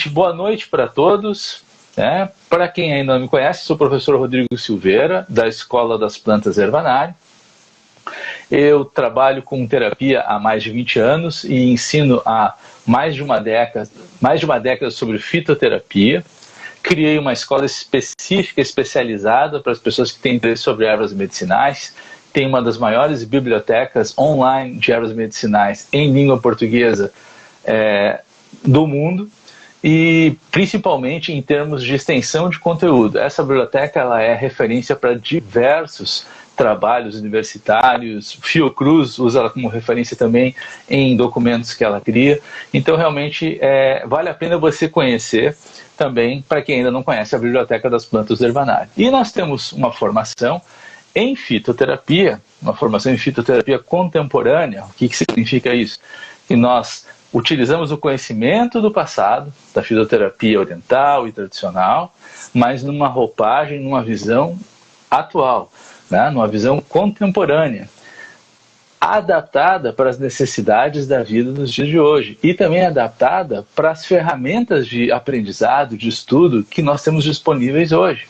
Primeiramente, boa noite para todos. Para quem ainda não me conhece, sou o professor Rodrigo Silveira, da Escola das Plantas Ervanário. Eu trabalho com terapia há mais de 20 anos e ensino há mais de uma década sobre fitoterapia. Criei uma escola específica, especializada para as pessoas que têm interesse sobre ervas medicinais. Tem uma das maiores bibliotecas online de ervas medicinais em língua portuguesa do mundo, e principalmente em termos de extensão de conteúdo. Essa biblioteca ela é referência para diversos trabalhos universitários. Fiocruz usa ela como referência também em documentos que ela cria. Então, realmente, vale a pena você conhecer também, para quem ainda não conhece, a Biblioteca das Plantas do Ervanário. E nós temos uma formação em fitoterapia, uma formação em fitoterapia contemporânea. O que significa isso? Que nós utilizamos o conhecimento do passado, da fitoterapia oriental e tradicional, mas numa roupagem, numa visão atual, numa visão contemporânea, adaptada para as necessidades da vida nos dias de hoje e também adaptada para as ferramentas de aprendizado, de estudo que nós temos disponíveis hoje.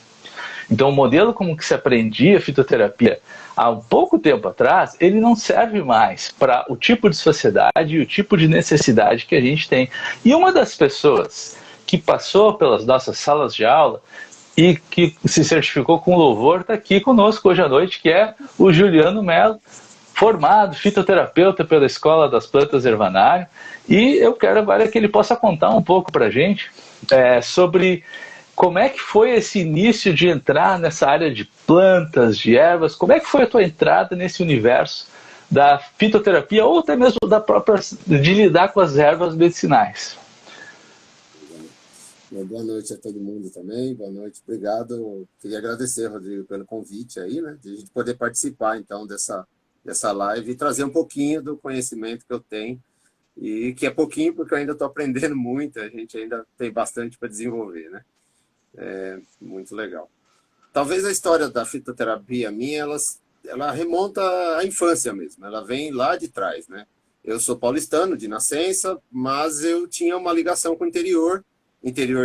Então, o modelo como que se aprendia fitoterapia há um pouco tempo atrás, ele não serve mais para o tipo de sociedade e o tipo de necessidade que a gente tem. E uma das pessoas que passou pelas nossas salas de aula e que se certificou com louvor está aqui conosco hoje à noite, que é o Juliano Melo, formado fitoterapeuta pela Escola das Plantas Ervanário. E eu quero agora que ele possa contar um pouco para a gente sobre como é que foi esse início de entrar nessa área de plantas, de ervas. Como é que foi a tua entrada nesse universo da fitoterapia ou até mesmo de lidar com as ervas medicinais? Boa noite a todo mundo também. Boa noite, obrigado. Queria agradecer, Rodrigo, pelo convite aí, de a gente poder participar então dessa live e trazer um pouquinho do conhecimento que eu tenho, e que é pouquinho porque eu ainda estou aprendendo muito, a gente ainda tem bastante para desenvolver, É muito legal. Talvez a história da fitoterapia minha, ela remonta à infância mesmo, ela vem lá de trás, Eu sou paulistano de nascença, mas eu tinha uma ligação com o interior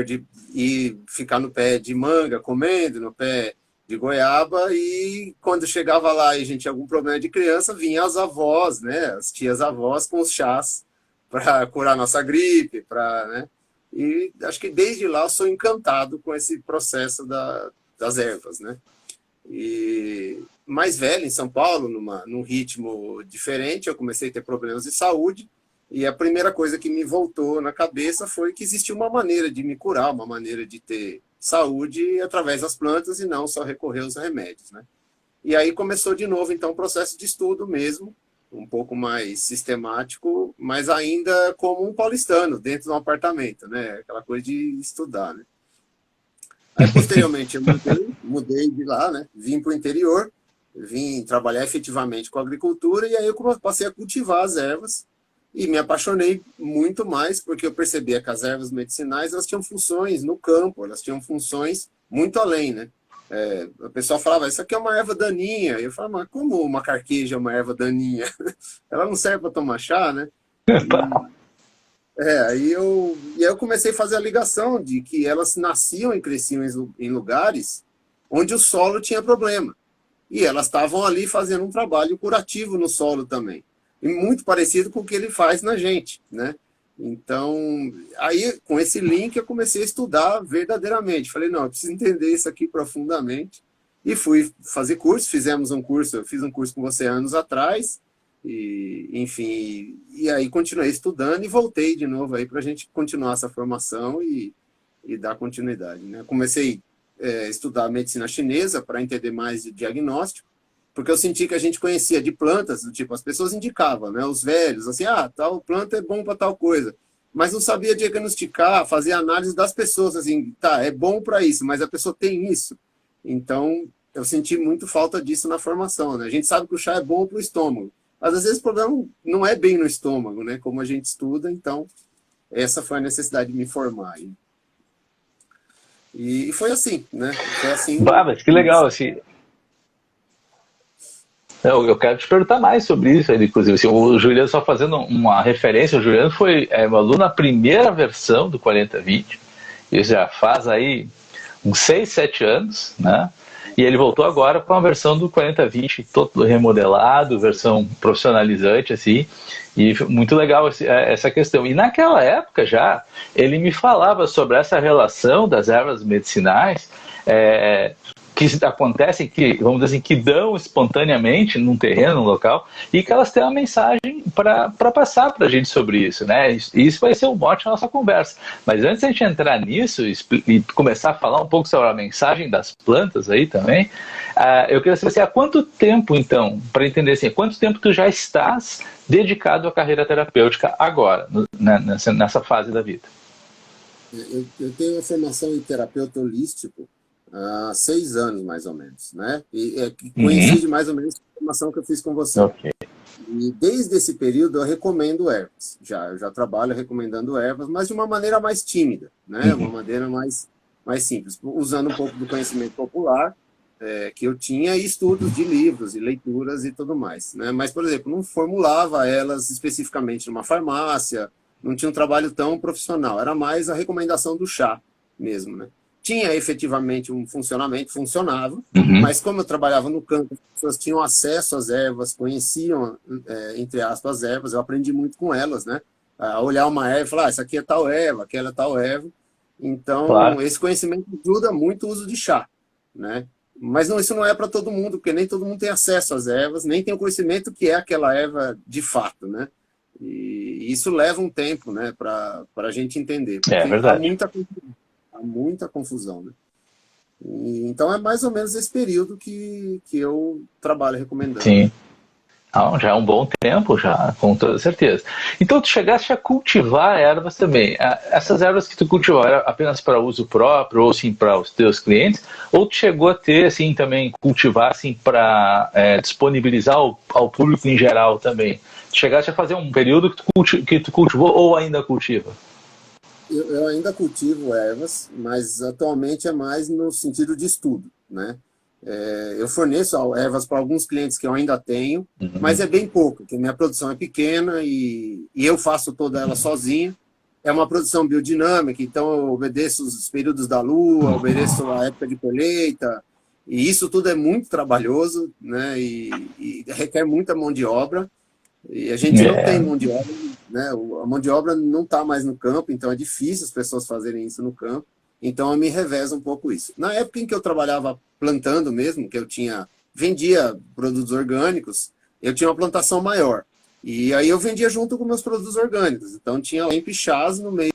de ir ficar no pé de manga, comendo, no pé de goiaba, e quando chegava lá e a gente tinha algum problema de criança, vinha as avós, as tias-avós com os chás para curar nossa gripe, E acho que desde lá eu sou encantado com esse processo das ervas, E mais velho, em São Paulo, num ritmo diferente, eu comecei a ter problemas de saúde, e a primeira coisa que me voltou na cabeça foi que existia uma maneira de me curar, uma maneira de ter saúde através das plantas e não só recorrer aos remédios, E aí começou de novo, então, o processo de estudo mesmo, um pouco mais sistemático, mas ainda como um paulistano, dentro de um apartamento, Aquela coisa de estudar, Aí, posteriormente, eu mudei de lá, Vim para o interior, vim trabalhar efetivamente com a agricultura, e aí eu passei a cultivar as ervas, e me apaixonei muito mais, porque eu percebia que as ervas medicinais, elas tinham funções no campo, elas tinham funções muito além, O pessoal falava, isso aqui é uma erva daninha. Eu falava, mas como uma carqueja é uma erva daninha? Ela não serve para tomar chá, aí eu comecei a fazer a ligação de que elas nasciam e cresciam em lugares onde o solo tinha problema. E elas estavam ali fazendo um trabalho curativo no solo também. E muito parecido com o que ele faz na gente, Então, aí, com esse link, eu comecei a estudar verdadeiramente. Falei, não, eu preciso entender isso aqui profundamente. E fui fazer curso, eu fiz um curso com você anos atrás, e, enfim, e aí continuei estudando e voltei de novo aí para a gente continuar essa formação e dar continuidade, Comecei a estudar medicina chinesa para entender mais de diagnóstico, porque eu senti que a gente conhecia de plantas, do tipo, as pessoas indicavam, os velhos, assim, tal planta é bom para tal coisa, mas não sabia diagnosticar, fazer análise das pessoas, assim, é bom para isso, mas a pessoa tem isso. Então, eu senti muito falta disso na formação, A gente sabe que o chá é bom para o estômago, mas às vezes o problema não é bem no estômago, Como a gente estuda, então, essa foi a necessidade de me formar. E foi assim, Foi assim. Mas que legal, assim. Eu quero te perguntar mais sobre isso, inclusive. Assim, o Juliano, só fazendo uma referência, o Juliano foi um aluno na primeira versão do 4020, isso já faz aí uns 6, 7 anos, né? E ele voltou agora com a versão do 4020 todo remodelado, versão profissionalizante, assim, e muito legal essa questão. E naquela época já, ele me falava sobre essa relação das ervas medicinais, que acontecem, que, vamos dizer assim, que dão espontaneamente num terreno, num local, e que elas têm uma mensagem para passar para a gente sobre isso, né? E isso vai ser o mote da nossa conversa. Mas antes de a gente entrar nisso e começar a falar um pouco sobre a mensagem das plantas aí também, eu queria saber assim, há quanto tempo, então, para entender assim, há quanto tempo tu já estás dedicado à carreira terapêutica agora, nessa fase da vida? Eu tenho uma formação em terapeuta holístico há 6 anos, mais ou menos, né? E coincide mais ou menos com a formação que eu fiz com você. Okay. E desde esse período eu recomendo ervas. Eu já trabalho recomendando ervas, mas de uma maneira mais tímida, né? Uma maneira mais simples, usando um pouco do conhecimento popular que eu tinha e estudos de livros e leituras e tudo mais, né? Mas, por exemplo, não formulava elas especificamente numa farmácia, não tinha um trabalho tão profissional, era mais a recomendação do chá mesmo, né? Tinha efetivamente um funcionamento, funcionava, mas como eu trabalhava no campo, as pessoas tinham acesso às ervas, conheciam, entre aspas, as ervas, eu aprendi muito com elas, né? A olhar uma erva e falar, essa aqui é tal erva, aquela é tal erva. Então, claro, esse conhecimento ajuda muito o uso de chá, né? Mas isso não é para todo mundo, porque nem todo mundo tem acesso às ervas, nem tem o conhecimento que é aquela erva de fato, né? E isso leva um tempo, né, para a gente entender. Porque verdade. Há muita confusão, né? Então é mais ou menos esse período que eu trabalho recomendando. Sim. Não, já é um bom tempo, já, com toda certeza. Então tu chegaste a cultivar ervas também. Essas ervas que tu cultivou eram apenas para uso próprio, ou sim para os teus clientes, ou tu chegou a ter, assim, também cultivar, assim, para disponibilizar ao público em geral também? Tu chegaste a fazer um período que tu cultivou ou ainda cultiva? Eu ainda cultivo ervas, mas atualmente é mais no sentido de estudo, né? Eu forneço ervas para alguns clientes que eu ainda tenho, mas é bem pouco, porque minha produção é pequena e eu faço toda ela sozinho. É uma produção biodinâmica, então eu obedeço os períodos da lua, obedeço a época de colheita, e isso tudo é muito trabalhoso, né? E requer muita mão de obra, e a gente não tem mão de obra, né? A mão de obra não está mais no campo, então é difícil as pessoas fazerem isso no campo. Então eu me revezo um pouco isso. Na época em que eu trabalhava plantando mesmo, que eu vendia produtos orgânicos, eu tinha uma plantação maior. E aí eu vendia junto com meus produtos orgânicos. Então tinha sempre chás no meio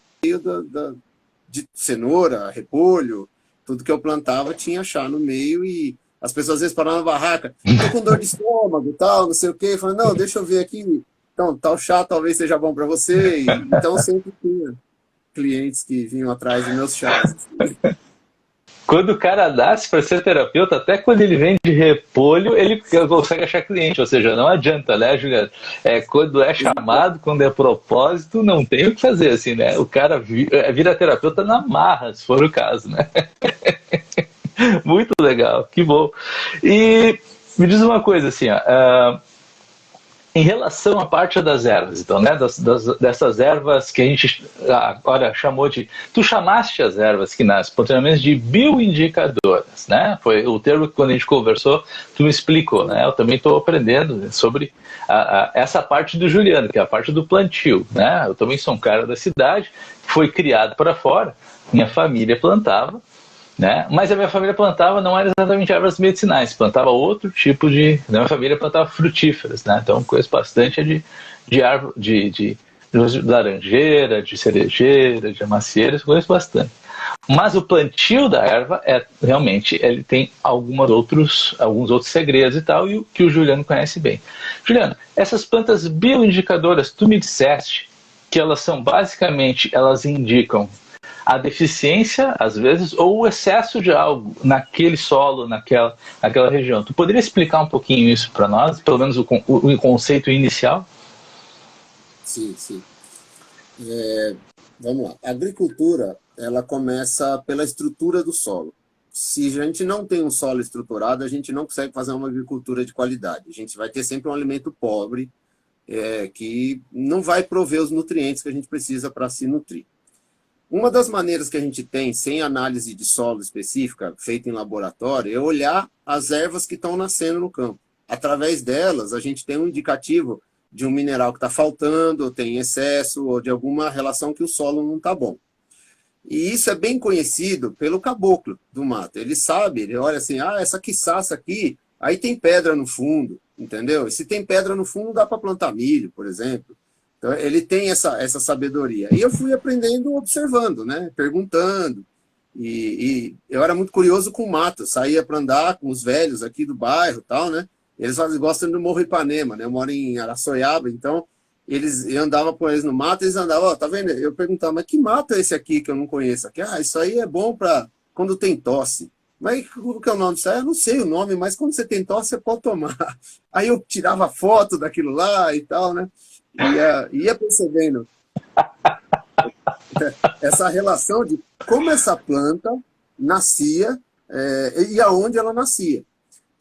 de cenoura, repolho, tudo que eu plantava tinha chá no meio e as pessoas às vezes paravam na barraca, tô com dor de estômago, tal, não sei o quê. Falando, não, deixa eu ver aqui. Então, tal chá talvez seja bom para você. Então sempre tinha clientes que vinham atrás dos meus chás. Quando o cara nasce para ser terapeuta, até quando ele vende repolho, ele consegue achar cliente. Ou seja, não adianta, né, Juliano? Quando é chamado, quando é propósito, não tem o que fazer, assim, né? O cara vira terapeuta na marra, se for o caso, né? Muito legal, que bom. E me diz uma coisa, assim, ó, em relação à parte das ervas, então, né, dessas ervas que a gente agora chamou de... Tu chamaste as ervas que nascem espontaneamente de bioindicadoras, né? Foi o termo que quando a gente conversou, tu me explicou, né? Eu também estou aprendendo sobre essa parte do Juliano, que é a parte do plantio, né? Eu também sou um cara da cidade, foi criado para fora, minha família plantava, né? Mas a minha família plantava não era exatamente ervas medicinais, plantava outro tipo de... A minha família plantava frutíferas, né? Então conheço bastante de árvore, de laranjeira, de cerejeira, de macieira, conheço bastante. Mas o plantio da erva realmente ele tem alguns outros segredos e tal, e que o Juliano conhece bem. Juliano, essas plantas bioindicadoras, tu me disseste que elas são basicamente, elas indicam a deficiência, às vezes, ou o excesso de algo naquele solo, naquela região. Tu poderia explicar um pouquinho isso para nós, pelo menos o conceito inicial? Sim. Vamos lá. A agricultura, ela começa pela estrutura do solo. se a gente não tem um solo estruturado, a gente não consegue fazer uma agricultura de qualidade. A gente vai ter sempre um alimento pobre, que não vai prover os nutrientes que a gente precisa para se nutrir. Uma das maneiras que a gente tem, sem análise de solo específica, feita em laboratório, é olhar as ervas que estão nascendo no campo. Através delas, a gente tem um indicativo de um mineral que está faltando, ou tem excesso, ou de alguma relação que o solo não está bom. E isso é bem conhecido pelo caboclo do mato. Ele sabe, ele olha assim, essa quiçaça aqui, aí tem pedra no fundo, entendeu? E se tem pedra no fundo, dá para plantar milho, por exemplo. Então, ele tem essa sabedoria. E eu fui aprendendo observando, né? Perguntando. E eu era muito curioso com o mato. Saía para andar com os velhos aqui do bairro e tal, né? Eles gostam do Morro Ipanema, né? Eu moro em Araçoiaba, então eu andava com eles no mato, eles andavam, tá vendo? Eu perguntava, mas que mato é esse aqui que eu não conheço? Aqui, isso aí é bom para quando tem tosse. Mas o que é o nome disso aí? Eu não sei o nome, mas quando você tem tosse, você pode tomar. Aí eu tirava foto daquilo lá e tal, né? Ia percebendo essa relação de como essa planta nascia e aonde ela nascia.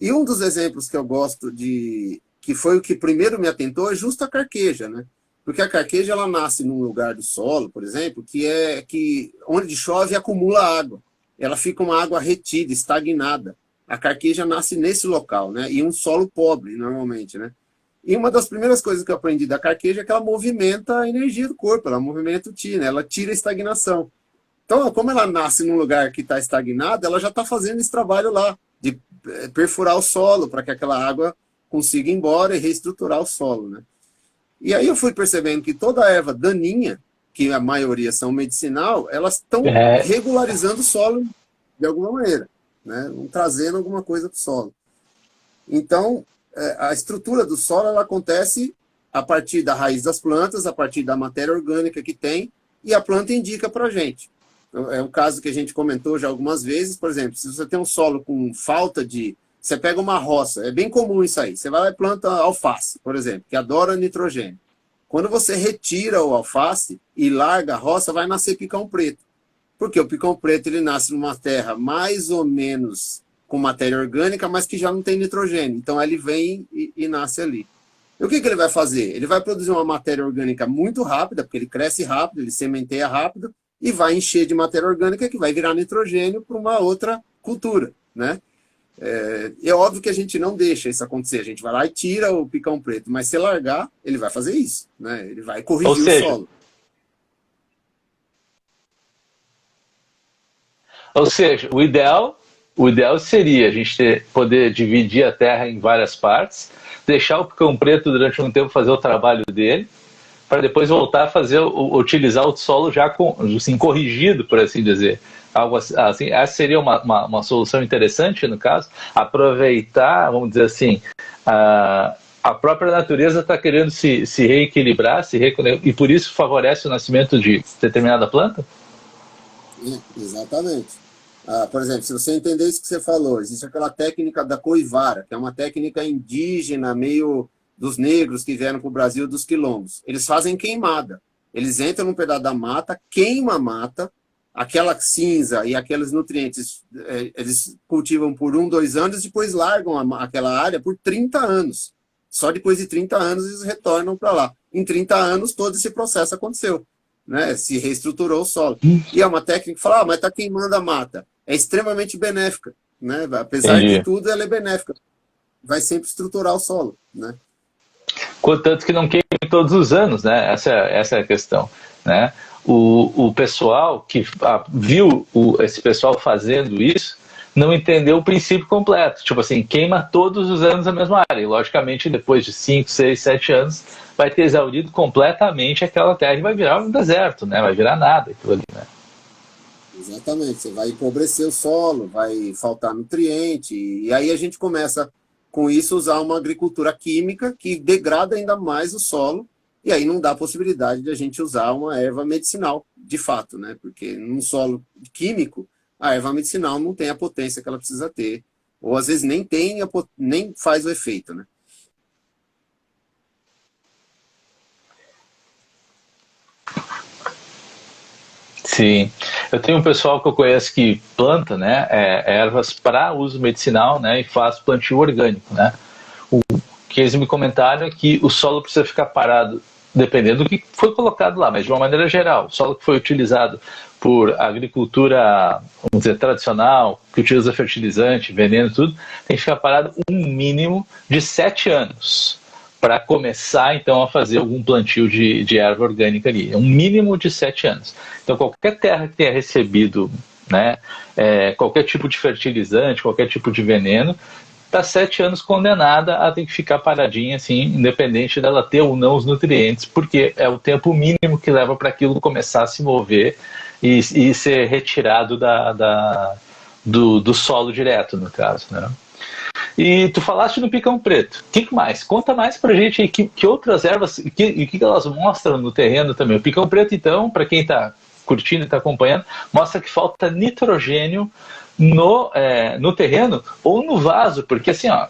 E um dos exemplos que eu gosto que foi o que primeiro me atentou, é justo a carqueja, né? Porque a carqueja, ela nasce num lugar do solo, por exemplo, que onde chove acumula água. Ela fica uma água retida, estagnada. A carqueja nasce nesse local, né? E um solo pobre, normalmente, né? E uma das primeiras coisas que eu aprendi da carqueja é que ela movimenta a energia do corpo, ela movimenta o ti, né? Ela tira a estagnação. Então, como ela nasce num lugar que está estagnado, ela já está fazendo esse trabalho lá, de perfurar o solo, para que aquela água consiga ir embora e reestruturar o solo, né? E aí eu fui percebendo que toda a erva daninha, que a maioria são medicinal, elas estão regularizando o solo de alguma maneira, né? Trazendo alguma coisa para o solo. Então, a estrutura do solo, ela acontece a partir da raiz das plantas, a partir da matéria orgânica que tem, e a planta indica para a gente. É um caso que a gente comentou já algumas vezes, por exemplo, se você tem um solo com falta de... Você pega uma roça, é bem comum isso aí. Você vai lá e planta alface, por exemplo, que adora nitrogênio. Quando você retira o alface e larga a roça, vai nascer picão preto. Porque o picão preto, ele nasce numa terra mais ou menos com matéria orgânica, mas que já não tem nitrogênio. Então, ele vem e nasce ali. E o que ele vai fazer? Ele vai produzir uma matéria orgânica muito rápida, porque ele cresce rápido, ele sementeia rápido, e vai encher de matéria orgânica que vai virar nitrogênio para uma outra cultura, né? É óbvio que a gente não deixa isso acontecer, a gente vai lá e tira o picão preto, mas se largar, ele vai fazer isso, né? Ele vai corrigir o solo. Ou seja, o ideal seria a gente poder dividir a terra em várias partes, deixar o picão preto durante um tempo fazer o trabalho dele, para depois voltar a utilizar o solo já assim, corrigido, por assim dizer. Algo assim, essa seria uma solução interessante, no caso, aproveitar, vamos dizer assim, a própria natureza está querendo se reequilibrar, e por isso favorece o nascimento de determinada planta? Exatamente. Por exemplo, se você entender isso que você falou, existe aquela técnica da coivara, que é uma técnica indígena, meio dos negros que vieram para o Brasil, dos quilombos. Eles fazem queimada. Eles entram num pedaço da mata, queima a mata, aquela cinza e aqueles nutrientes, eles cultivam por 1, 2 anos, depois largam aquela área por 30 anos. Só depois de 30 anos eles retornam para lá. Em 30 anos todo esse processo aconteceu, né? Se reestruturou o solo. E é uma técnica que fala, mas está queimando a mata. É extremamente benéfica, né? Apesar de tudo, ela é benéfica. Vai sempre estruturar o solo, né? Contanto que não queime todos os anos, né? Essa é a questão, né? O pessoal que viu esse pessoal fazendo isso não entendeu o princípio completo. Tipo assim, queima todos os anos a mesma área. E, logicamente, depois de 5, 6, 7 anos, vai ter exaurido completamente aquela terra e vai virar um deserto, né? Vai virar nada aquilo ali, né? Exatamente. Você vai empobrecer o solo, vai faltar nutriente. E aí a gente começa, com isso, usar uma agricultura química que degrada ainda mais o solo. E aí não dá a possibilidade de a gente usar uma erva medicinal, de fato, né? Porque num solo químico, a erva medicinal não tem a potência que ela precisa ter. Ou às vezes nem faz o efeito, né? Sim, eu tenho um pessoal que eu conheço que planta, né, ervas para uso medicinal, né, e faz plantio orgânico, né. O que eles me comentaram é que o solo precisa ficar parado, dependendo do que foi colocado lá, mas de uma maneira geral, o solo que foi utilizado por agricultura, vamos dizer, tradicional, que utiliza fertilizante, veneno, tudo, tem que ficar parado um mínimo de 7 anos para começar, então, a fazer algum plantio de erva orgânica ali. É um mínimo de 7 anos. Então, qualquer terra que tenha recebido, né, qualquer tipo de fertilizante, qualquer tipo de veneno, está 7 anos condenada a ter que ficar paradinha, assim, independente dela ter ou não os nutrientes, porque é o tempo mínimo que leva para aquilo começar a se mover e ser retirado do solo direto, no caso, né? E tu falaste no picão preto. O que mais? Conta mais pra gente aí que outras ervas e que elas mostram no terreno também. O picão preto, então, para quem está curtindo e está acompanhando, mostra que falta nitrogênio no terreno ou no vaso, porque assim, ó,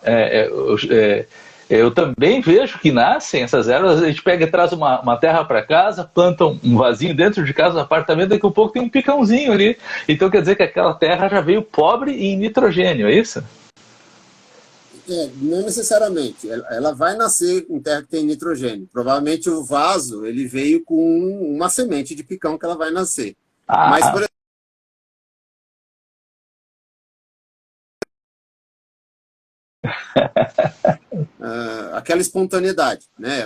eu também vejo que nascem essas ervas, a gente pega e traz uma terra para casa, planta um vasinho dentro de casa, no apartamento, daqui a pouco tem um picãozinho ali. Então quer dizer que aquela terra já veio pobre em nitrogênio, é isso? Não necessariamente. Ela vai nascer em terra que tem nitrogênio. Provavelmente o vaso ele veio com uma semente de picão que ela vai nascer. Mas, por Ah, aquela espontaneidade, né?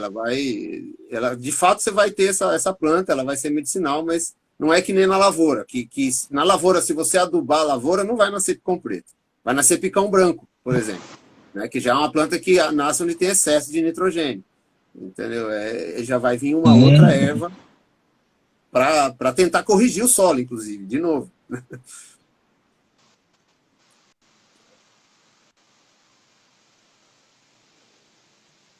De fato você vai ter essa planta, ela vai ser medicinal, mas não é que nem na lavoura, que na lavoura, se você adubar a lavoura, não vai nascer picão preto, vai nascer picão branco, por exemplo, né? Que já é uma planta que nasce onde tem excesso de nitrogênio, entendeu? Já vai vir uma outra hum. erva para tentar corrigir o solo, inclusive, de novo.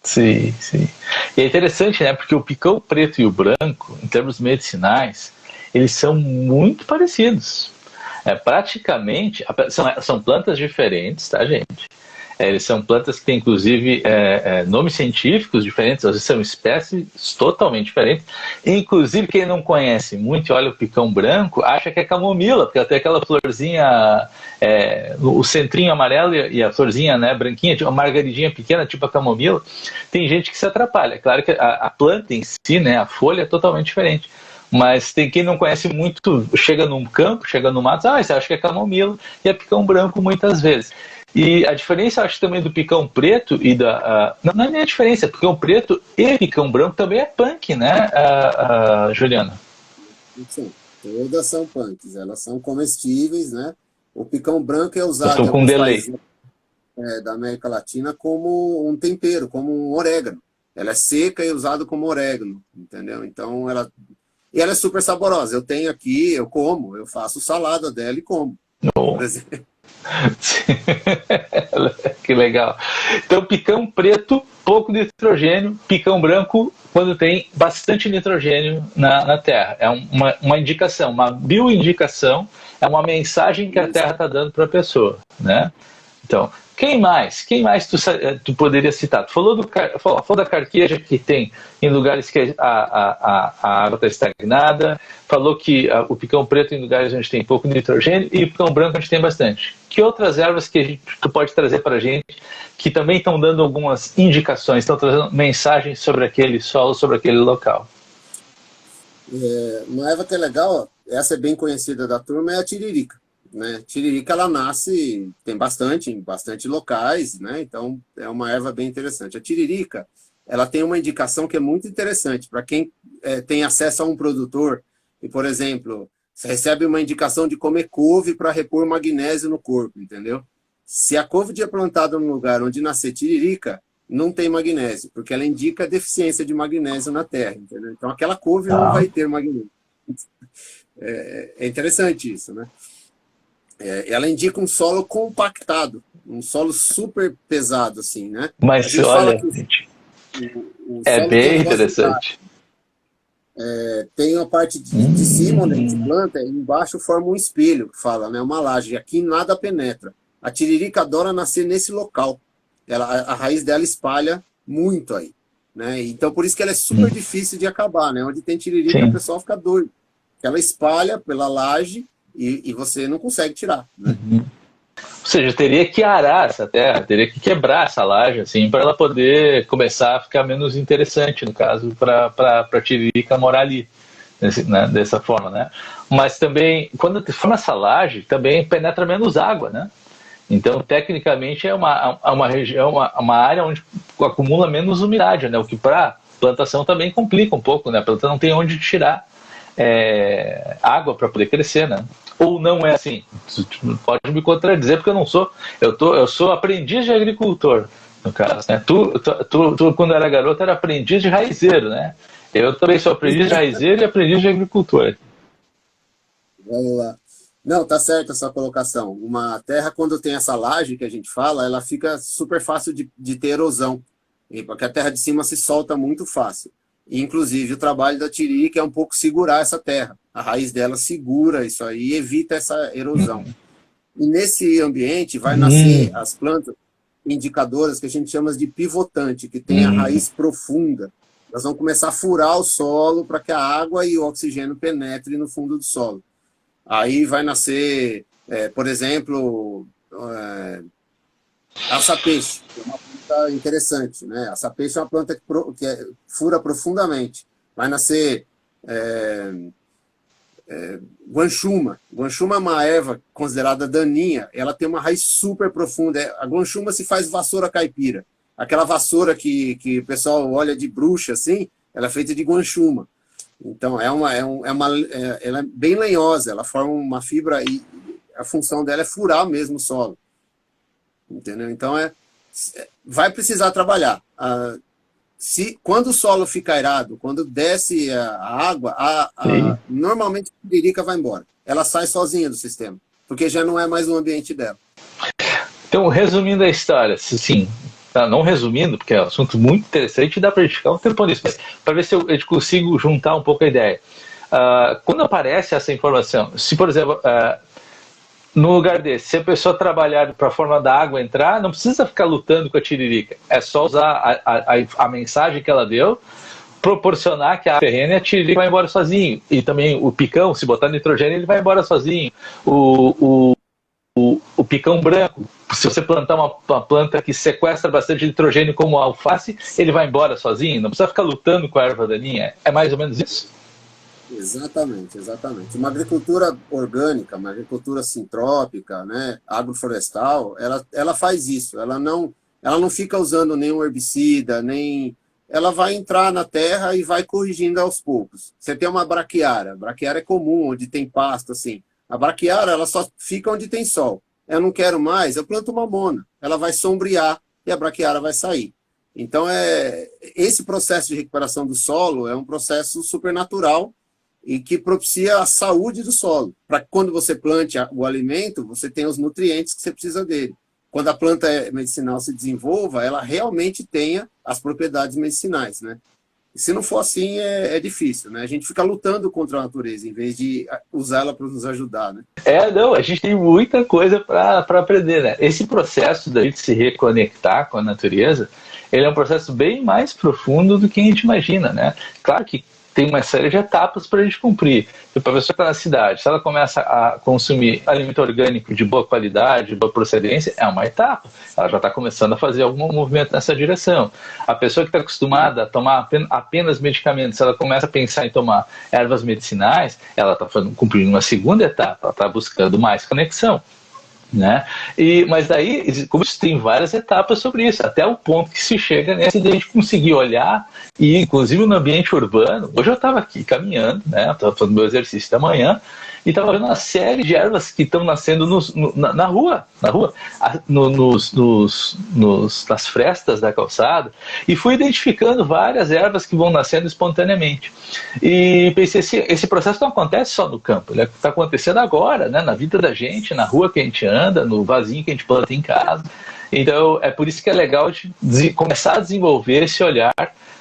Sim, sim. E é interessante, né? Porque o picão preto e o branco, em termos medicinais, eles são muito parecidos. Praticamente, são plantas diferentes, tá, gente? Eles são plantas que têm, inclusive, nomes científicos diferentes, às vezes são espécies totalmente diferentes. Inclusive, quem não conhece muito e olha o picão branco, acha que é camomila, porque ela tem aquela florzinha, o centrinho amarelo e a florzinha, né, branquinha, tipo uma margaridinha pequena, tipo a camomila. Tem gente que se atrapalha. Claro que a planta em si, né, a folha é totalmente diferente. Mas tem quem não conhece muito, chega num campo, chega no mato, você acha que é camomila e é picão branco muitas vezes. E a diferença, acho também do picão preto e não é nem a diferença, picão preto e picão branco também é punk, né, Juliana? Sim, todas são punks, elas são comestíveis, né? O picão branco é Eu usado estou em com um alguns delay. países da América Latina como um tempero, como um orégano. Ela é seca e usada como orégano, entendeu? Então, ela é super saborosa. Eu tenho aqui, eu como, eu faço salada dela e como, por Oh. exemplo. Que legal. Então, picão preto, pouco nitrogênio, picão branco, quando tem bastante nitrogênio na terra. É uma indicação, uma bioindicação, é uma mensagem que a terra está dando para a pessoa, né? Então, quem mais? Quem mais tu poderia citar? Tu falou da carqueja que tem em lugares que a água está estagnada, falou que o picão preto em lugares onde tem pouco nitrogênio e o picão branco onde tem bastante. Que outras ervas que tu pode trazer para a gente que também estão dando algumas indicações, estão trazendo mensagens sobre aquele solo, sobre aquele local? Uma erva que é legal, essa é bem conhecida da turma, é a tiririca. Né? Tiririca, ela nasce, tem bastante, em bastante locais, né? Então é uma erva bem interessante. A tiririca, ela tem uma indicação que é muito interessante para quem tem acesso a um produtor e, por exemplo, você recebe uma indicação de comer couve para repor magnésio no corpo, entendeu? Se a couve é plantada num lugar onde nascer tiririca, não tem magnésio, porque ela indica deficiência de magnésio na terra, entendeu? Então aquela couve não Tá. vai ter magnésio. É interessante isso, né? Ela indica um solo compactado, um solo super pesado, assim, né? A Mas gente fala olha, que gente, o é solo tem um bem negócio de interessante. tem a parte de cima, onde a gente Hum, planta, e embaixo forma um espelho, que fala, né? Uma laje. Aqui nada penetra. A tiririca adora nascer nesse local. A raiz dela espalha muito aí. Né? Então, por isso que ela é super hum, difícil de acabar, né? Onde tem tiririca, o sim. pessoal fica doido. que ela espalha pela laje e você não consegue tirar, né? Ou seja, teria que arar essa terra, teria que quebrar essa laje, assim, para ela poder começar a ficar menos interessante, no caso, para a tiririca morar ali, né, dessa forma, né? Mas também, quando forma essa laje, também penetra menos água, né? Então, tecnicamente, é uma região, uma área onde acumula menos umidade, né? O que para plantação também complica um pouco, né? A planta não tem onde tirar água para poder crescer, né? Ou não é assim? Pode me contradizer, porque eu não sou. Eu sou aprendiz de agricultor, no caso, né? Tu, quando era garoto, era aprendiz de raizeiro, né? Eu também sou aprendiz de raizeiro e aprendiz de agricultor. Vamos lá. Não, tá certo essa colocação. Uma terra, quando tem essa laje que a gente fala, ela fica super fácil de ter erosão, porque a terra de cima se solta muito fácil. E, inclusive, o trabalho da tiririca é um pouco segurar essa terra. A raiz dela segura isso aí e evita essa erosão. E nesse ambiente vai nascer as plantas indicadoras que a gente chama de pivotante, que tem a raiz profunda. Elas vão começar a furar o solo para que a água e o oxigênio penetrem no fundo do solo. Aí vai nascer, por exemplo, açapeixe, que é uma planta interessante, né? Açapeixe é uma planta que fura profundamente. Vai nascer guanchuma. Guanchuma é uma erva considerada daninha, ela tem uma raiz super profunda. A guanchuma se faz vassoura caipira. Aquela vassoura que o pessoal olha de bruxa, assim, ela é feita de guanchuma. Então, ela é bem lenhosa, ela forma uma fibra e a função dela é furar mesmo o solo. Entendeu? Então, vai precisar trabalhar. Quando o solo fica aerado, quando desce a água, normalmente a tiririca vai embora. Ela sai sozinha do sistema, porque já não é mais o ambiente dela. Então, resumindo a história, sim. Não resumindo, porque é um assunto muito interessante e dá para a gente ficar um tempo nisso, mas para ver se eu consigo juntar um pouco a ideia. Quando aparece essa informação, se, por exemplo, no lugar desse, se a pessoa trabalhar para a forma da água entrar, não precisa ficar lutando com a tiririca, é só usar a mensagem que ela deu, proporcionar que a ferrene, a tiririca vai embora sozinho, e também o picão, se botar nitrogênio, ele vai embora sozinho. O picão branco, se você plantar uma planta que sequestra bastante nitrogênio como a alface, ele vai embora sozinho, não precisa ficar lutando com a erva daninha. É mais ou menos isso? Exatamente. Uma agricultura orgânica, uma agricultura sintrópica, né, agroflorestal, ela faz isso, ela não fica usando nenhum herbicida, ela vai entrar na terra e vai corrigindo aos poucos. Você tem uma braquiária é comum, onde tem pasto, assim. A braquiária, ela só fica onde tem sol. Eu não quero mais, eu planto uma mona. Ela vai sombrear e a braquiária vai sair. Então, esse processo de recuperação do solo é um processo supernatural e que propicia a saúde do solo. Para que quando você plante o alimento, você tenha os nutrientes que você precisa dele. Quando a planta medicinal se desenvolva, ela realmente tenha as propriedades medicinais, né? Se não for assim, é difícil, né? A gente fica lutando contra a natureza, em vez de usá-la para nos ajudar, né? Não, a gente tem muita coisa para aprender, né? Esse processo da gente se reconectar com a natureza, ele é um processo bem mais profundo do que a gente imagina, né? Claro que tem uma série de etapas para a gente cumprir. Se a pessoa está na cidade, se ela começa a consumir alimento orgânico de boa qualidade, de boa procedência, é uma etapa. Ela já está começando a fazer algum movimento nessa direção. A pessoa que está acostumada a tomar apenas medicamentos, se ela começa a pensar em tomar ervas medicinais, ela está cumprindo uma segunda etapa, ela está buscando mais conexão. Né? Mas daí, como tem várias etapas sobre isso, até o ponto que se chega nessa de a gente conseguir olhar, e inclusive no ambiente urbano, hoje eu estava aqui caminhando, né? Estava fazendo meu exercício da manhã, e estava vendo uma série de ervas que estão nascendo na rua, nas frestas da calçada, e fui identificando várias ervas que vão nascendo espontaneamente. E pensei assim, esse processo não acontece só no campo, ele está acontecendo agora, né, na vida da gente, na rua que a gente anda, no vasinho que a gente planta em casa. Então, é por isso que é legal de começar a desenvolver esse olhar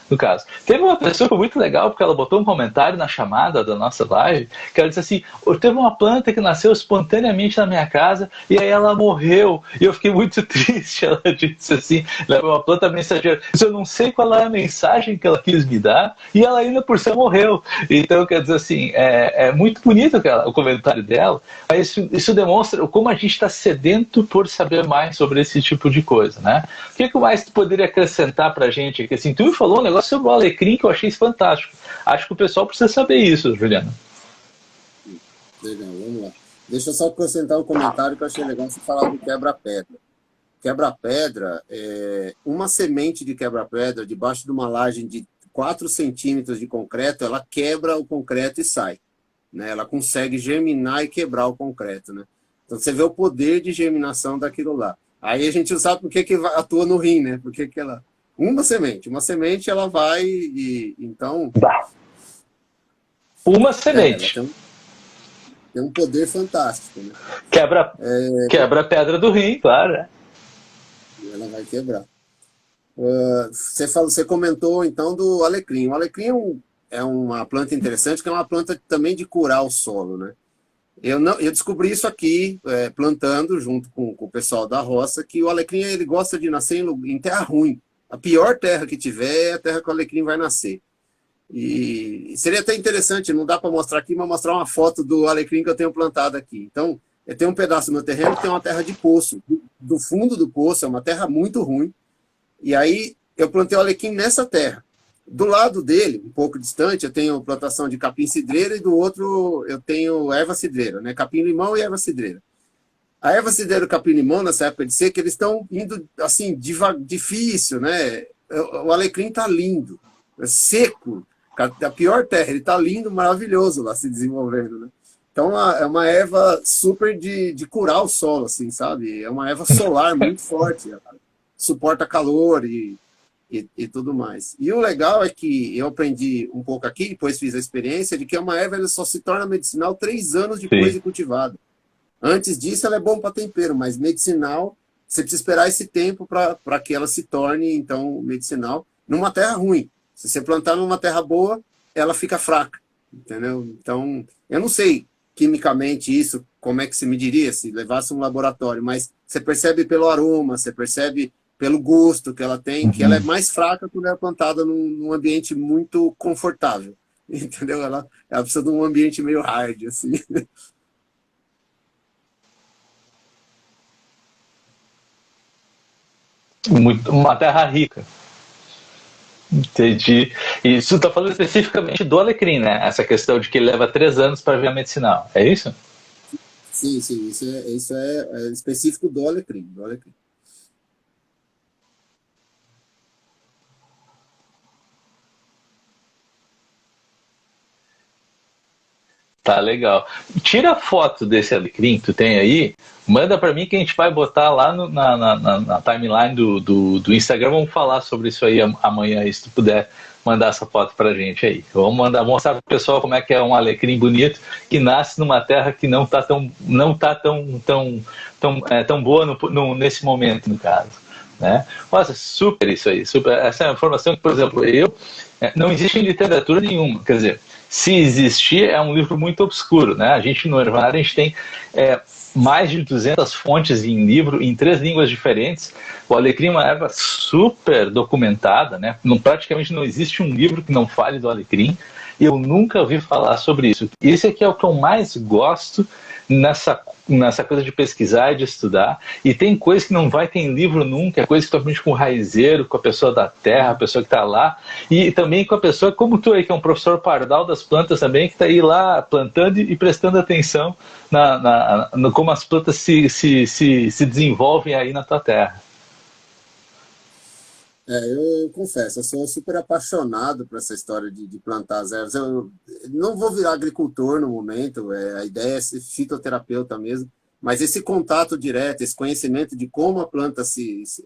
no caso. Teve uma pessoa que foi muito legal, porque ela botou um comentário na chamada da nossa live, que ela disse assim, teve uma planta que nasceu espontaneamente na minha casa, e aí ela morreu, e eu fiquei muito triste. Ela disse assim, uma planta mensageira, eu não sei qual é a mensagem que ela quis me dar, e ela ainda por cima morreu. Então, quer dizer assim, é muito bonito o comentário dela, mas isso demonstra como a gente está sedento por saber mais sobre esse tipo de coisa, né? O que mais tu poderia acrescentar pra gente aqui? Assim, tu me falou um negócio sobre o alecrim que eu achei fantástico. Acho que o pessoal precisa saber isso, Juliana. Legal, vamos lá. Deixa eu só acrescentar um comentário que eu achei legal você falar do quebra-pedra. Quebra-pedra, uma semente de quebra-pedra debaixo de uma laje de 4 centímetros de concreto, ela quebra o concreto e sai. Né? Ela consegue germinar e quebrar o concreto. Né? Então você vê o poder de germinação daquilo lá. Aí a gente não sabe por que atua no rim, né? Porque que ela... Uma semente ela vai e... Então... Uma semente. Ela tem um poder fantástico. Né? Quebra a pedra do rim, claro. Ela vai quebrar. Você comentou, então, do alecrim. O alecrim é uma planta interessante, que é uma planta também de curar o solo, né? Eu descobri isso aqui, plantando, junto com o pessoal da roça, que o alecrim ele gosta de nascer em terra ruim. A pior terra que tiver é a terra que o alecrim vai nascer. E seria até interessante, não dá para mostrar aqui, mas mostrar uma foto do alecrim que eu tenho plantado aqui. Então, eu tenho um pedaço do meu terreno que tem uma terra de poço. Do fundo do poço, é uma terra muito ruim. E aí, eu plantei o alecrim nessa terra. Do lado dele, um pouco distante, eu tenho plantação de capim-cidreira e do outro eu tenho erva-cidreira, né? Capim-limão e erva-cidreira. A erva-cidreira e o capim-limão, nessa época de seca, eles estão indo, assim, difícil, né? O alecrim está lindo, é seco, a pior terra, ele está lindo, maravilhoso lá se desenvolvendo, né? Então, é uma erva super de curar o solo, assim, sabe? É uma erva solar muito forte, suporta calor e tudo mais. E o legal é que eu aprendi um pouco aqui, depois fiz a experiência, de que uma erva ela só se torna medicinal 3 anos depois de cultivada. Antes disso, ela é bom para tempero, mas medicinal, você precisa esperar esse tempo para que ela se torne, então, medicinal, numa terra ruim. Se você plantar numa terra boa, ela fica fraca, entendeu? Então, eu não sei quimicamente isso, como é que se mediria se levasse um laboratório, mas você percebe pelo aroma, você percebe pelo gosto que ela tem, que ela é mais fraca quando é plantada num ambiente muito confortável, entendeu? Ela precisa de um ambiente meio hard, assim. Uma terra rica. Entendi. Isso está falando especificamente do alecrim, né? Essa questão de que ele leva 3 anos para virar medicinal. É isso? Sim, isso é específico do alecrim. Tá legal. Tira a foto desse alecrim que tu tem aí, manda para mim que a gente vai botar lá na timeline do Instagram. Vamos falar sobre isso aí amanhã, se tu puder mandar essa foto pra gente aí. Vamos mostrar pro pessoal como é que é um alecrim bonito que nasce numa terra que não tá tão boa nesse momento, no caso. Né? Nossa, super isso aí. Super. Essa é uma informação que, por exemplo, não existe em literatura nenhuma. Quer dizer, se existir, é um livro muito obscuro. Né? A gente, no Ervanário, a gente tem mais de 200 fontes em livro, em 3 línguas diferentes. O alecrim é uma erva super documentada. Né? Praticamente não existe um livro que não fale do alecrim. E eu nunca ouvi falar sobre isso. Esse aqui é o que eu mais gosto nessa coisa de pesquisar e de estudar, e tem coisa que não vai ter em livro nunca, é coisa que tu aprende com o raizeiro, com a pessoa da terra, a pessoa que está lá, e também com a pessoa como tu aí, que é um professor pardal das plantas também, que está aí lá plantando e prestando atenção no como as plantas se desenvolvem aí na tua terra. Eu confesso, eu sou super apaixonado por essa história de plantar as ervas. Eu não vou virar agricultor no momento, a ideia é ser fitoterapeuta mesmo, mas esse contato direto, esse conhecimento de como a planta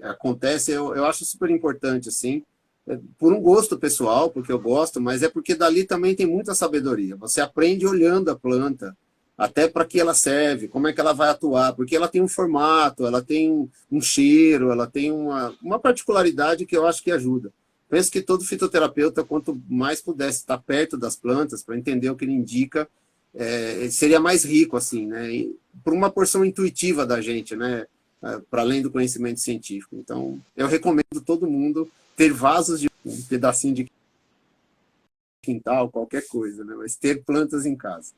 acontece, eu acho super importante, assim, por um gosto pessoal, porque eu gosto, mas é porque dali também tem muita sabedoria. Você aprende olhando a planta, até para que ela serve, como é que ela vai atuar, porque ela tem um formato, ela tem um cheiro, ela tem uma particularidade que eu acho que ajuda. penso que todo fitoterapeuta, quanto mais pudesse estar perto das plantas para entender o que ele indica, seria mais rico, assim, né? E por uma porção intuitiva da gente, né? Para além do conhecimento científico. Então, eu recomendo todo mundo ter vasos de um pedacinho de quintal, qualquer coisa, né? Mas ter plantas em casa.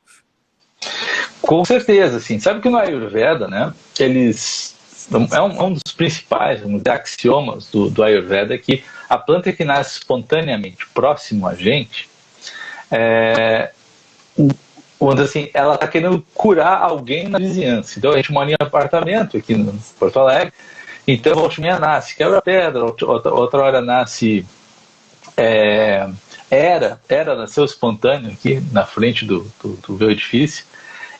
Com certeza, sim. Sabe que no Ayurveda, né? Eles um dos principais, vamos dizer, axiomas do Ayurveda é que a planta que nasce espontaneamente próximo a gente, vamos dizer assim, ela está querendo curar alguém na vizinhança. Então a gente mora em apartamento aqui no Porto Alegre, então volta e meia nasce quebra-pedra, outra hora nasce nasceu espontâneo aqui na frente do meu edifício,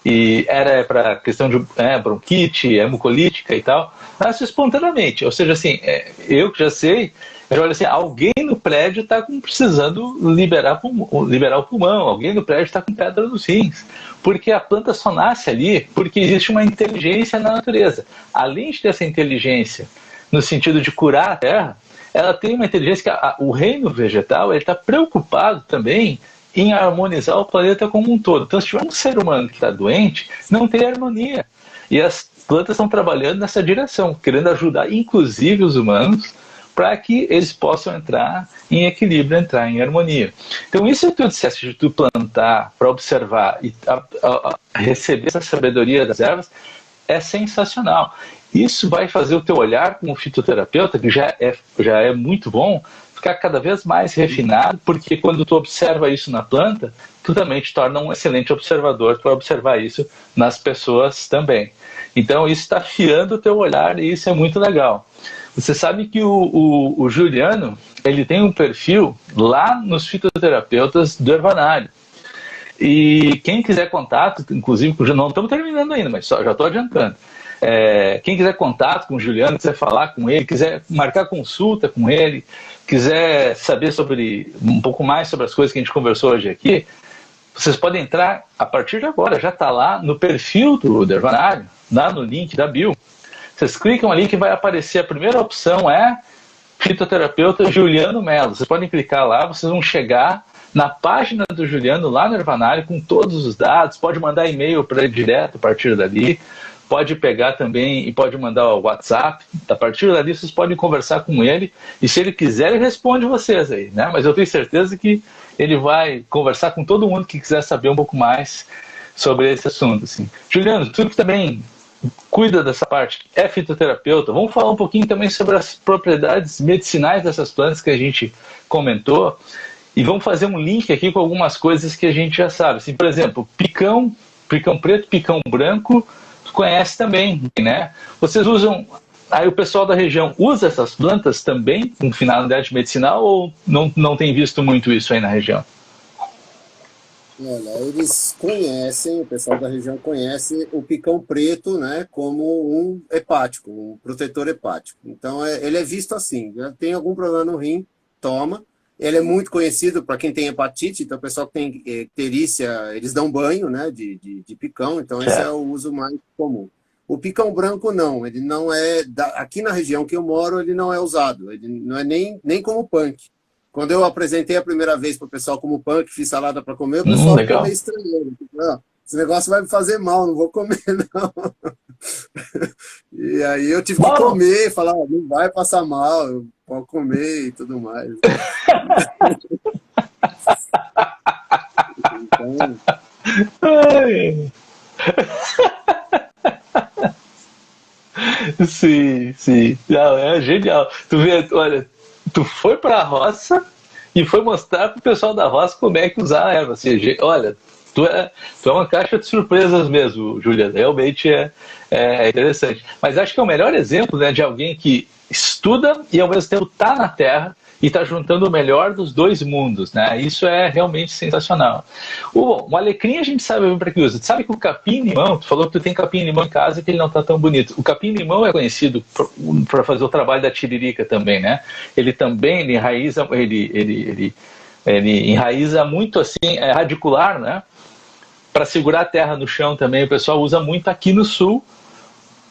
e era para questão de bronquite, mucolítica e tal, nasce espontaneamente. Ou seja, assim, eu que já sei, eu olho assim, alguém no prédio está precisando liberar o pulmão, alguém no prédio está com pedra nos rins, porque a planta só nasce ali porque existe uma inteligência na natureza. Além de ter essa inteligência no sentido de curar a terra, ela tem uma inteligência que o reino vegetal está preocupado também em harmonizar o planeta como um todo. Então, se tiver um ser humano que está doente, não tem harmonia. E as plantas estão trabalhando nessa direção, querendo ajudar, inclusive, os humanos, para que eles possam entrar em equilíbrio, entrar em harmonia. Então, isso que tu disseste de tu plantar para observar e receber essa sabedoria das ervas é sensacional. Isso vai fazer o teu olhar como fitoterapeuta, que já é muito bom, ficar cada vez mais refinado, porque quando tu observa isso na planta, tu também te torna um excelente observador para observar isso nas pessoas também. Então isso está afiando o teu olhar e isso é muito legal. Você sabe que o Juliano, ele tem um perfil lá nos fitoterapeutas do Hervanário. E quem quiser contato, inclusive, não estamos terminando ainda, mas já estou adiantando. Quem quiser contato com o Juliano, quiser falar com ele, quiser marcar consulta com ele, quiser saber um pouco mais sobre as coisas que a gente conversou hoje aqui, vocês podem entrar a partir de agora, já está lá no perfil do Hervanário, lá no link da bio. Vocês clicam ali que vai aparecer, a primeira opção é fitoterapeuta Juliano Melo. Vocês podem clicar lá, vocês vão chegar na página do Juliano lá no Hervanário com todos os dados, pode mandar e-mail para ele direto a partir dali, pode pegar também e pode mandar o WhatsApp, a partir dali vocês podem conversar com ele, e se ele quiser ele responde vocês aí, né? Mas eu tenho certeza que ele vai conversar com todo mundo que quiser saber um pouco mais sobre esse assunto, assim. Juliano, tu que também cuida dessa parte, é fitoterapeuta, vamos falar um pouquinho também sobre as propriedades medicinais dessas plantas que a gente comentou, e vamos fazer um link aqui com algumas coisas que a gente já sabe. Assim, por exemplo, picão preto, picão branco, tu conhece também, né? Vocês usam, aí o pessoal da região usa essas plantas também com finalidade medicinal ou não tem visto muito isso aí na região? Olha, eles conhecem, o pessoal da região conhece o picão preto, né, como um hepático, um protetor hepático. Então, ele é visto assim, já tem algum problema no rim, toma. Ele é muito conhecido para quem tem hepatite, então o pessoal que tem icterícia, eles dão banho, né, de picão, então esse é o uso mais comum. O picão branco não, ele não é, aqui na região que eu moro, ele não é usado, ele não é nem como punk. Quando eu apresentei a primeira vez para o pessoal como punk, fiz salada para comer, o pessoal ficou meio estranho. Esse negócio vai me fazer mal, não vou comer, não. E aí eu tive que comer, falar, não vai passar mal, pode comer e tudo mais. Então... Sim. Não, é genial. Tu vê, olha, tu foi para a roça e foi mostrar para o pessoal da roça como é que usar a erva. Assim, olha, tu é uma caixa de surpresas mesmo, Juliana. Realmente é interessante. Mas acho que é o melhor exemplo, né, de alguém que estuda e ao mesmo tempo está na terra e está juntando o melhor dos dois mundos, né? Isso é realmente sensacional. O alecrim a gente sabe para que usa. Tu sabe que o capim-limão, tu falou que tu tem capim-limão em casa que ele não está tão bonito. O capim-limão é conhecido para fazer o trabalho da tiririca também, né? Ele também enraiza, ele enraiza muito assim, radicular, né? Para segurar a terra no chão também. O pessoal usa muito aqui no sul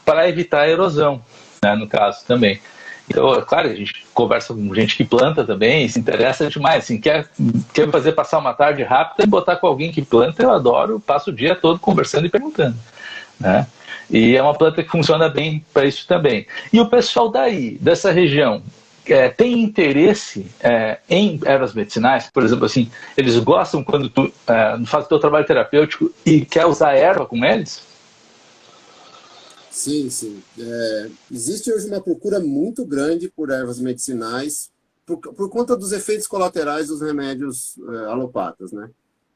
para evitar a erosão, né? No caso também. Então, é claro, a gente conversa com gente que planta também, se interessa demais, assim, quer fazer passar uma tarde rápida e botar com alguém que planta, eu adoro, passo o dia todo conversando e perguntando, né? E é uma planta que funciona bem para isso também. E o pessoal daí, dessa região, tem interesse em ervas medicinais? Por exemplo, assim, eles gostam quando tu faz o teu trabalho terapêutico e quer usar erva com eles? Sim, sim. Existe hoje uma procura muito grande por ervas medicinais por conta dos efeitos colaterais dos remédios alopatas, né?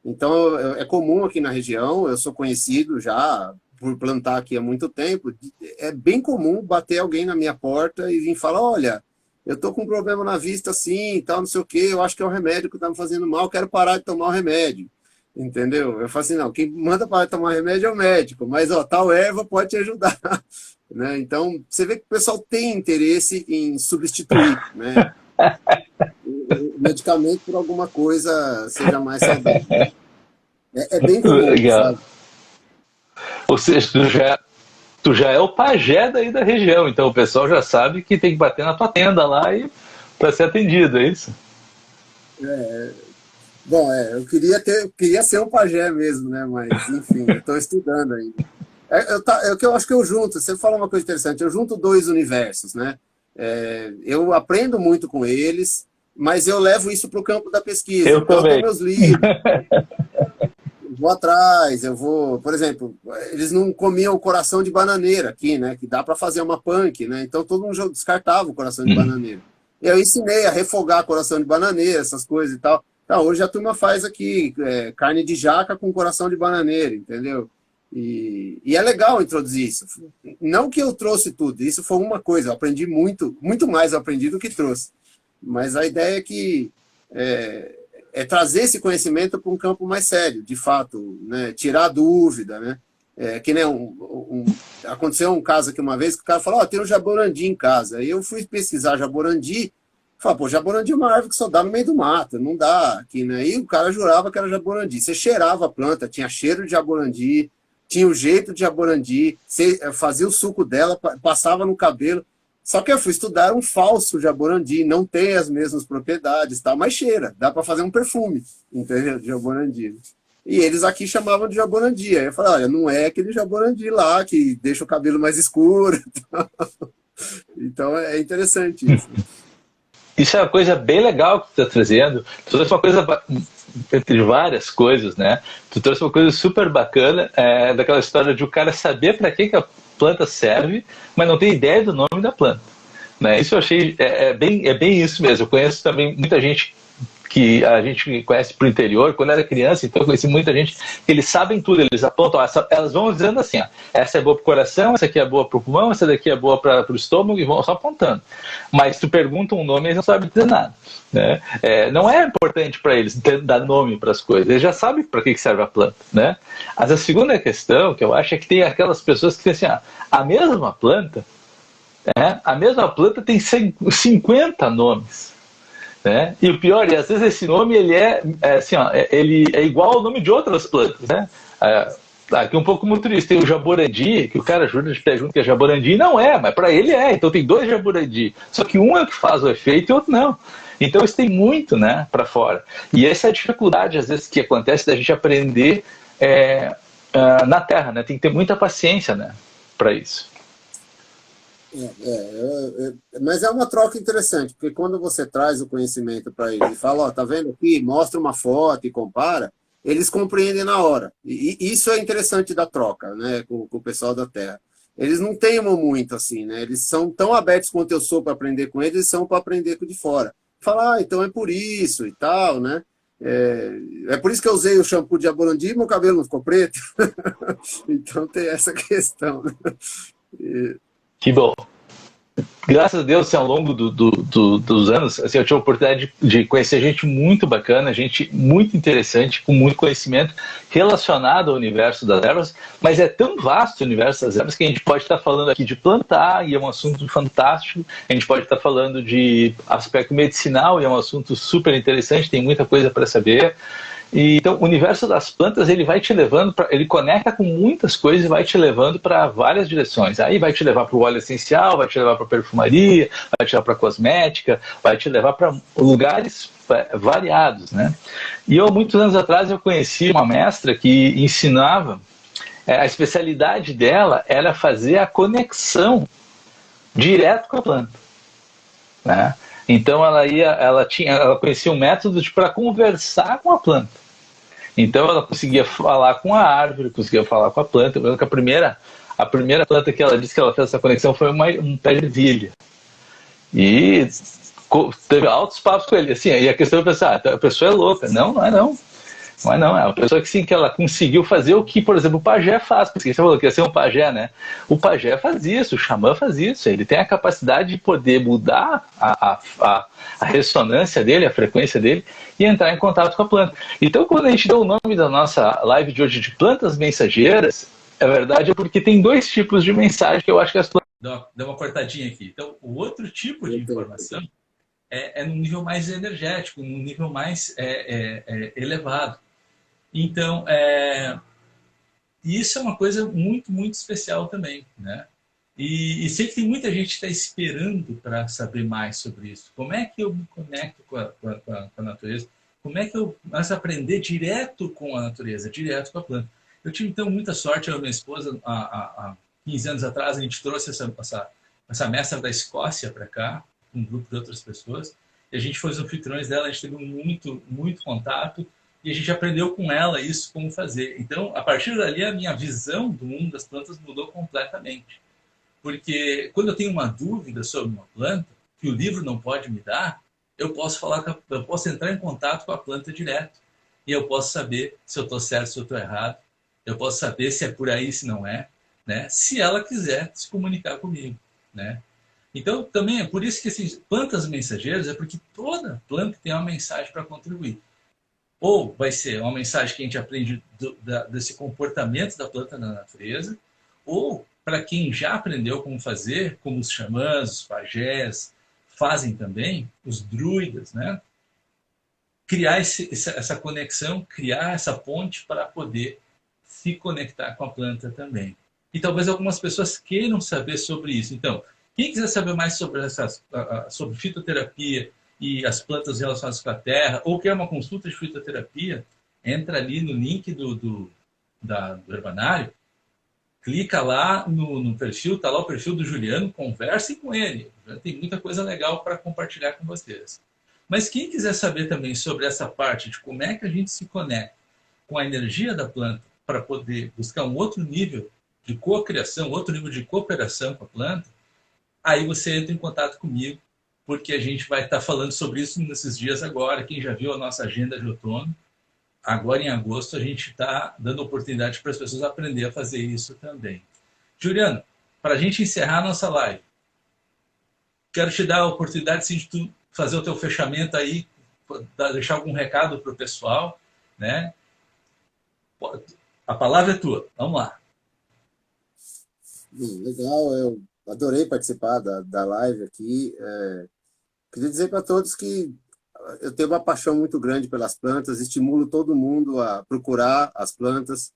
Então, é comum aqui na região, eu sou conhecido já por plantar aqui há muito tempo, é bem comum bater alguém na minha porta e vir falar, olha, eu tô com um problema na vista assim, e tal, não sei o quê, eu acho que é o remédio que tá me fazendo mal, quero parar de tomar o remédio. Entendeu? Eu falo assim, não, quem manda parar de tomar remédio é o médico, mas ó, tal erva pode te ajudar. Né? Então, você vê que o pessoal tem interesse em substituir, né, o medicamento por alguma coisa seja mais saudável. É bem comum, Legal. sabe? Ou seja, tu já é o pajé daí da região, então o pessoal já sabe que tem que bater na tua tenda lá para ser atendido, é isso? Bom, eu queria ser um pajé mesmo, né? Mas, enfim, eu estou estudando ainda. É o que eu acho que eu junto, você fala uma coisa interessante, eu junto dois universos, né? Eu aprendo muito com eles, mas eu levo isso para o campo da pesquisa. Eu Então, eu também. tenho meus livros, vou atrás, por exemplo, eles não comiam o coração de bananeira aqui, né? Que dá para fazer uma punk, né? Então, todo mundo já descartava o coração de bananeira. E eu ensinei a refogar coração de bananeira, essas coisas e tal. Então, hoje a turma faz aqui carne de jaca com coração de bananeira, entendeu? E é legal introduzir isso. Não que eu trouxe tudo, isso foi uma coisa, eu aprendi muito mais eu aprendi do que trouxe. Mas a ideia é que trazer esse conhecimento para um campo mais sério, de fato, né? Tirar a dúvida, né? Que nem aconteceu um caso aqui uma vez que o cara falou, tem um jaborandi em casa. Aí eu fui pesquisar jaborandi, falei, pô, jaborandi é uma árvore que só dá no meio do mato, não dá aqui, né? E o cara jurava que era jaborandi. Você cheirava a planta, tinha cheiro de jaborandi, tinha o jeito de jaborandi, você fazia o suco dela, passava no cabelo. Só que eu fui estudar um falso jaborandi, não tem as mesmas propriedades, tal, mas cheira, dá para fazer um perfume, entendeu? De jaborandi. E eles aqui chamavam de jaborandi. Aí eu falei, olha, não é aquele jaborandi lá que deixa o cabelo mais escuro. Então é interessante isso. Isso é uma coisa bem legal que tu está trazendo. Tu trouxe uma coisa, entre várias coisas, né? Tu trouxe uma coisa super bacana, daquela história de o cara saber para que a planta serve, mas não tem ideia do nome da planta. Né? Isso eu achei, é bem isso mesmo. Eu conheço também muita gente que a gente conhece pro interior, quando era criança, então eu conheci muita gente que eles sabem tudo, eles apontam, elas vão dizendo assim, ó, essa é boa pro coração, essa aqui é boa pro pulmão, essa daqui é boa pro estômago, e vão só apontando. Mas tu pergunta um nome, eles não sabem dizer nada. Né? Não é importante para eles dar nome para as coisas, eles já sabem para que serve a planta. Né? Mas a segunda questão que eu acho é que tem aquelas pessoas que dizem assim, a mesma planta tem 50 nomes. Né? E o pior, às vezes esse nome ele ele é igual ao nome de outras plantas. Né? Aqui um pouco muito triste, tem o jaborandi, que o cara jura de pé junto que é jaborandi, não mas para ele então tem dois jaborandi, só que um é o que faz o efeito e o outro não. Então isso tem muito, né, para fora. E essa é a dificuldade, às vezes, que acontece da gente aprender na terra, né? Tem que ter muita paciência, né, para isso. Mas é uma troca interessante, porque quando você traz o conhecimento para eles e fala, tá vendo aqui, mostra uma foto e compara, eles compreendem na hora. E isso é interessante da troca, né, com o pessoal da Terra. Eles não teimam muito assim, né? Eles são tão abertos quanto eu sou para aprender com eles, eles são para aprender com o de fora. Falar, então é por isso e tal, né? É por isso que eu usei o shampoo de jaborandi e meu cabelo não ficou preto. Então tem essa questão. Que bom. Graças a Deus, ao longo dos anos, assim, eu tive a oportunidade de conhecer gente muito bacana, gente muito interessante, com muito conhecimento relacionado ao universo das ervas, mas é tão vasto o universo das ervas que a gente pode estar falando aqui de plantar, e é um assunto fantástico, a gente pode estar falando de aspecto medicinal, e é um assunto super interessante, tem muita coisa para saber. Então, o universo das plantas, ele vai te levando, ele conecta com muitas coisas e vai te levando para várias direções. Aí vai te levar para o óleo essencial, vai te levar para a perfumaria, vai te levar para a cosmética, vai te levar para lugares variados, né? E eu, muitos anos atrás, eu conheci uma mestra que ensinava, a especialidade dela era fazer a conexão direto com a planta, né? Então ela conhecia um método para conversar com a planta. Então ela conseguia falar com a árvore, conseguia falar com a planta. Eu lembro que a primeira planta que ela disse que ela fez essa conexão foi um pé de ervilha. E teve altos papos com ele. Assim, e a questão é pensar, a pessoa é louca. Não, não é não. Não é não, é uma pessoa que sim, que ela conseguiu fazer o que, por exemplo, o pajé faz, porque você falou que ia ser um pajé, né? O pajé faz isso, o xamã faz isso, ele tem a capacidade de poder mudar a ressonância dele, a frequência dele, e entrar em contato com a planta. Então, quando a gente deu o nome da nossa live de hoje de plantas mensageiras, a verdade é porque tem dois tipos de mensagem que eu acho que as plantas... Dá uma cortadinha aqui. Então, o outro tipo de informação é num nível mais energético, num nível mais elevado. Então, isso é uma coisa muito, muito especial também, né? E sei que tem muita gente que está esperando para saber mais sobre isso. Como é que eu me conecto com a natureza? Como é que eu começo a aprender direto com a natureza, direto com a planta? Eu tive, então, muita sorte. Eu e minha esposa, há 15 anos atrás, a gente trouxe essa mestra da Escócia para cá, um grupo de outras pessoas, e a gente foi os anfitriões dela, a gente teve muito, muito contato, e a gente aprendeu com ela isso, como fazer. Então, a partir dali, a minha visão do mundo das plantas mudou completamente. Porque quando eu tenho uma dúvida sobre uma planta, que o livro não pode me dar, eu posso entrar em contato com a planta direto. E eu posso saber se eu estou certo, se eu estou errado. Eu posso saber se é por aí, se não é, né? Se ela quiser se comunicar comigo, né? Então, também é por isso que assim, plantas mensageiras é porque toda planta tem uma mensagem para contribuir. Ou vai ser uma mensagem que a gente aprende desse comportamento da planta na natureza, ou para quem já aprendeu como fazer, como os xamãs, os pajés fazem também, os druidas, né? Criar essa conexão, criar essa ponte para poder se conectar com a planta também. E talvez algumas pessoas queiram saber sobre isso. Então, quem quiser saber mais sobre fitoterapia e as plantas relacionadas com a terra, ou quer uma consulta de fitoterapia, entra ali no link do Herbanário, clica lá no perfil, está lá o perfil do Juliano, conversem com ele. Tem muita coisa legal para compartilhar com vocês. Mas quem quiser saber também sobre essa parte de como é que a gente se conecta com a energia da planta para poder buscar um outro nível de cocriação, outro nível de cooperação com a planta, aí você entra em contato comigo, porque a gente vai estar falando sobre isso nesses dias agora. Quem já viu a nossa agenda de outono, agora em agosto a gente está dando oportunidade para as pessoas aprender a fazer isso também. Juliano, para a gente encerrar a nossa live, quero te dar a oportunidade de tu fazer o teu fechamento aí, deixar algum recado para o pessoal, né? A palavra é tua, vamos lá. Legal, eu adorei participar da live aqui. Queria dizer para todos que eu tenho uma paixão muito grande pelas plantas, estimulo todo mundo a procurar as plantas,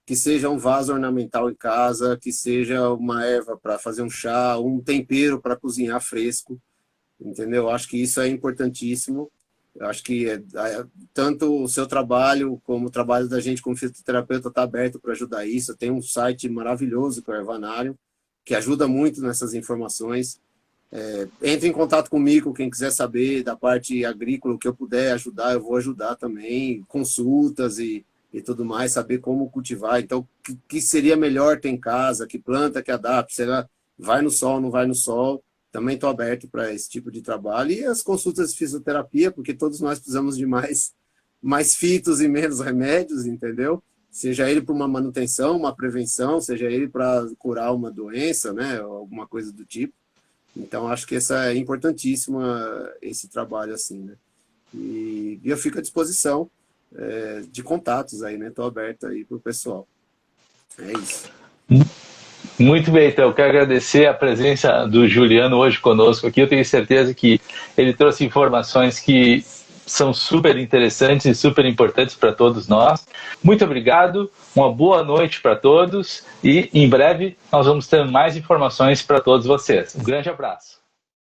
que seja um vaso ornamental em casa, que seja uma erva para fazer um chá, um tempero para cozinhar fresco, entendeu? Acho que isso é importantíssimo. Eu acho que tanto o seu trabalho como o trabalho da gente como fitoterapeuta está aberto para ajudar isso. Eu tenho um site maravilhoso que é o Herbanário, que ajuda muito nessas informações. Entre em contato comigo, quem quiser saber da parte agrícola, o que eu puder ajudar, eu vou ajudar também, consultas e tudo mais, saber como cultivar. Então, o que seria melhor ter em casa, que planta que adapte, será vai no sol, não vai no sol. Também estou aberto para esse tipo de trabalho. E as consultas de fisioterapia, porque todos nós precisamos de mais fitos e menos remédios, entendeu? Seja ele para uma manutenção, uma prevenção, seja ele para curar uma doença, né, ou alguma coisa do tipo. Então, acho que essa é importantíssima, esse trabalho assim, né? E eu fico à disposição de contatos aí, né? Estou aberto aí para o pessoal. É isso. Muito bem, então, eu quero agradecer a presença do Juliano hoje conosco aqui. Eu tenho certeza que ele trouxe informações que são super interessantes e super importantes para todos nós. Muito obrigado, uma boa noite para todos e em breve nós vamos ter mais informações para todos vocês. Um grande abraço.